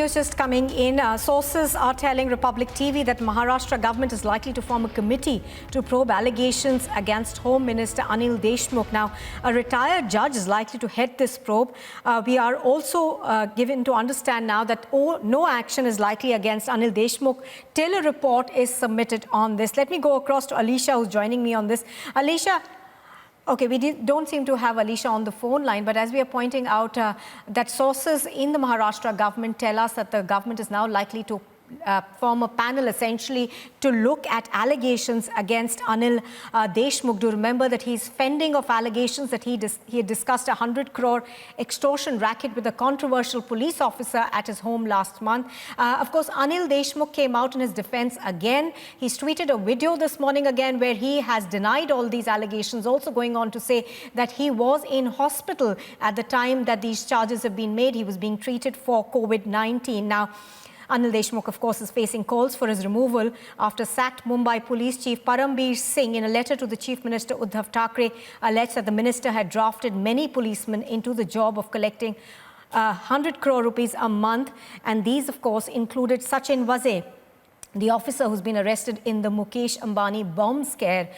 news just coming in. Sources are telling Republic TV that Maharashtra government is likely to form a committee to probe allegations against Home Minister Anil Deshmukh. Now, a retired judge is likely to head this probe. We are also given to understand now that no action is likely against Anil Deshmukh till a report is submitted on this. Let me go across to Alicia, who's joining me on this. Alicia, okay, we don't seem to have Alicia on the phone line, but as we are pointing out, that sources in the Maharashtra government tell us that the government is now likely to form a panel essentially to look at allegations against Anil Deshmukh. Do remember that he's fending off allegations that he had discussed 100 crore extortion racket with a controversial police officer at his home last month. Of course, Anil Deshmukh came out in his defense again. He's tweeted a video this morning again where he has denied all these allegations, also going on to say that he was in hospital at the time that these charges have been made. He was being treated for COVID-19. Now, Anil Deshmukh, of course, is facing calls for his removal after sacked Mumbai Police Chief Parambir Singh, in a letter to the Chief Minister Uddhav Thackeray, alleged that the minister had drafted many policemen into the job of collecting 100 crore rupees a month. And these, of course, included Sachin Vaze, the officer who's been arrested in the Mukesh Ambani bomb scare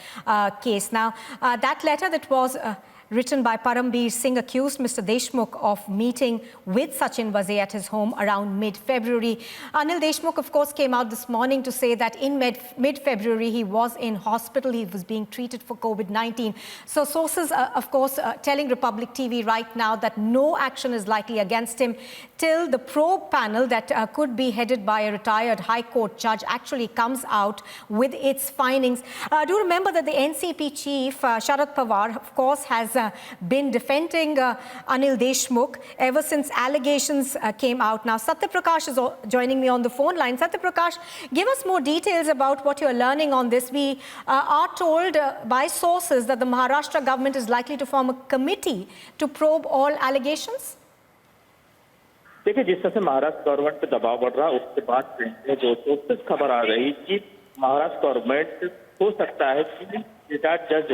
case. Now, that letter that was written by Parambir Singh accused Mr. Deshmukh of meeting with Sachin Vaze at his home around mid-February. Anil Deshmukh, of course, came out this morning to say that in mid-February he was in hospital. He was being treated for COVID-19. So sources, of course, telling Republic TV right now that no action is likely against him till the probe panel that could be headed by a retired High Court judge actually comes out with its findings. Do remember that the NCP chief, Sharad Pawar, of course, has been defending Anil Deshmukh ever since allegations came out. Now, Satya Prakash is joining me on the phone line. Satya Prakash, give us more details about what you're learning on this. We are told by sources that the Maharashtra government is likely to form a committee to probe all allegations. देखिए, जिस तरह से Maharashtra government पे दबाव बढ़ रहा है उसके बाद जो सोर्सेस खबर आ रही कि महाराष्ट्र गवर्नमेंट हो सकता है कि रिटायर्ड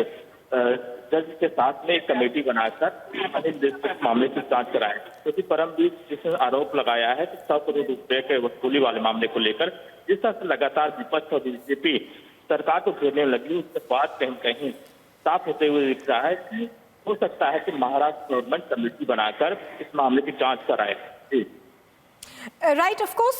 जज के साथ में एक कमेटी बनाकर अनिल देशमुख मामले की जांच कराए, क्योंकि परमवीर जिसने आरोप लगाया है कि 100 करोड़ रुपए के वसूली वाले मामले को लेकर जिस तरह से लगातार विपक्ष और बीजेपी सरकार को घेरने लगी, उसके बाद कहीं कहीं साफ होते हुए दिख रहा है कि हो सकता है कि महाराष्ट्र गवर्नमेंट कमेटी बनाकर इस मामले की जांच कराए। Right, of course,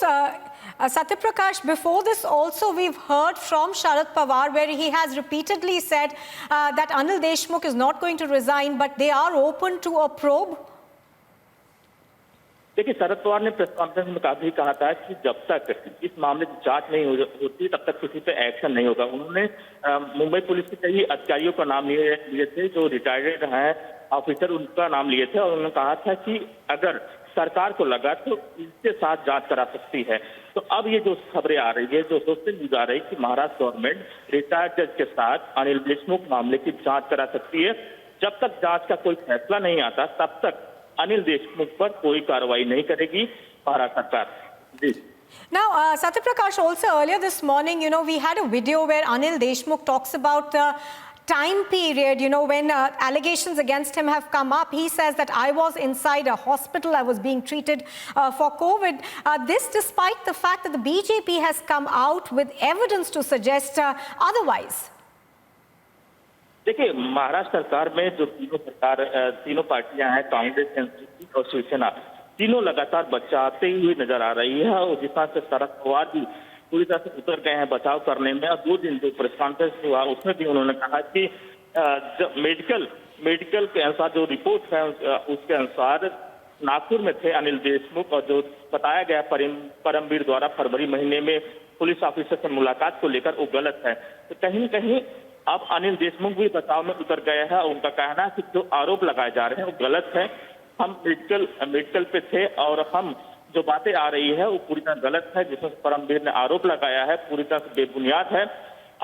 Satya Prakash, before this also we've heard from Sharad Pawar where he has repeatedly said that Anil Deshmukh is not going to resign, but they are open to a probe. देखिए, शरद पवार ने press conference में काफी कहा था कि जब तक इस मामले की जांच नहीं होती तब तक किसी पे एक्शन नहीं होगा। उन्होंने मुंबई पुलिस के कई अधिकारियों का नाम लिए थे जो रिटायर्ड हैं ऑफिसर, उनका नाम लिए थे और उन्होंने कहा था कि अगर सरकार को लगा तो इसके साथ जांच करा सकती है। तो अब ये जो खबरें आ रही है, जो सोशल न्यूज आ रही है कि महाराष्ट्र गवर्नमेंट रिटायर्ड जज के साथ अनिल देशमुख मामले की जांच करा सकती है। जब तक जांच का कोई फैसला नहीं आता तब तक अनिल देशमुख पर कोई कार्रवाई नहीं करेगी महाराष्ट्र सरकार। जी। Now, Satya Prakash, also earlier this morning, we had a video where Anil Deshmukh talks about the time period, when allegations against him have come up. He says that I was inside a hospital, I was being treated for COVID. This despite the fact that the BJP has come out with evidence to suggest otherwise. देखिए, महाराष्ट्र सरकार में जो तीनों पार्टियां हैं, Congress, NCP और शिवसेना, तीनों लगातार बचाते हुए नजर आ रही है और जिस तरह से शरद पवार भी पूरी तरह से उतर गए हैं बचाव करने में। और 2 दिन जो प्रेस कॉन्फ्रेंस हुआ उसमें भी उन्होंने कहा कि मेडिकल के अनुसार जो रिपोर्ट है उसके अनुसार नागपुर में थे अनिल देशमुख, और जो बताया गया परमवीर द्वारा फरवरी महीने में पुलिस ऑफिसर से मुलाकात को लेकर वो गलत है। तो कहीं न कहीं अब अनिल देशमुख भी बचाव में उतर गए हैं। उनका कहना है कि जो आरोप लगाए जा रहे हैं वो गलत है। हम मेडिकल पे थे और हम जो बातें आ रही है वो पूरी तरह गलत है, जिसमें परमवीर ने आरोप लगाया है पूरी तरह से बेबुनियाद है।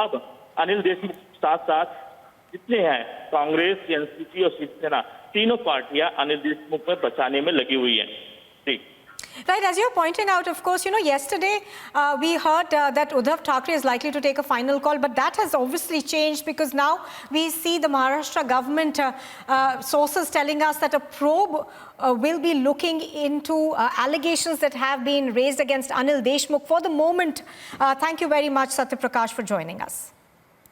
अब अनिल देशमुख साथ साथ जितने हैं कांग्रेस, एनसीपी और शिवसेना, तीनों पार्टियां अनिल देशमुख को बचाने में लगी हुई हैं। जी। Right, as you're pointing out, of course, yesterday we heard that Uddhav Thackeray is likely to take a final call, but that has obviously changed because now we see the Maharashtra government sources telling us that a probe will be looking into allegations that have been raised against Anil Deshmukh. For the moment, thank you very much, Satya Prakash, for joining us.